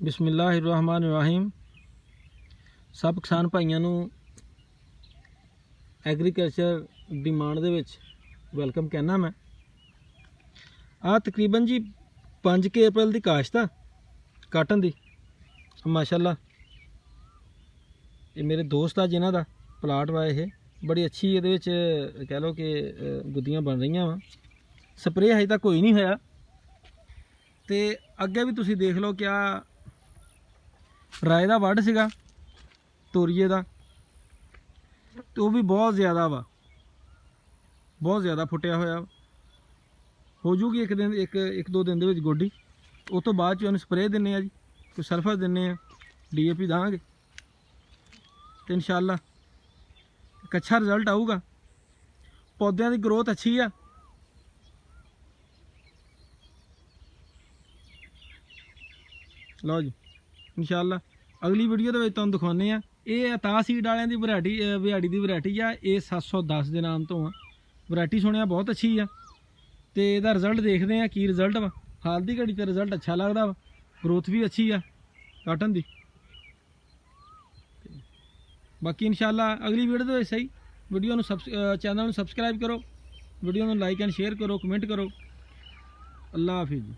बिस्मिल्लाहिर्रहमानिर्रहीम। सब किसान भाइयों को एग्रीकल्चर डिमांड दे विच वैलकम कहना। मैं तकरीबन जी 5 अप्रैल की काश्त आ काटन की। माशाल्लाह ये मेरे दोस्त आ जिन्हों का प्लाट वा ये बड़ी अच्छी ये कह लो कि गुद्दियाँ बन रही वा। स्प्रे अजे तक कोई नहीं होया तो अगे भी तुसी देख लो क्या राय का वड़ सीगा तोरीए का तो वह भी बहुत ज़्यादा वा, बहुत ज़्यादा फुटिया होया। हो जूगी एक दिन एक दो दिन के गोडी। उस तो बाद उन्हें स्प्रे दिने जी, कोई सल्फर दिने DAP देंगे तो इंशाअल्लाह एक अच्छा रिजल्ट आऊगा। पौधों की ग्रोथ अच्छी है। लो जी इंशाअल्लाह अगली वीडियो के तुम दिखाने आ। ये अता सीड वाले की वैरायटी बिहाड़ी की वैरायटी आ। ये 710 के नाम तो आ। वैरायटी सुनिया बहुत अच्छी आ तो यदा रिजल्ट देखते हैं की रिजल्ट वा। हाल की घड़ी तो रिजल्ट अच्छा लगता वा, ग्रोथ भी अच्छी आ काटन की। बाकी इंशाअल्लाह अगली वीडियो तो सही वीडियो चैनल सबसक्राइब करो, वीडियो में लाइक एंड शेयर करो, कमेंट करो। अल्लाह हाफिज़।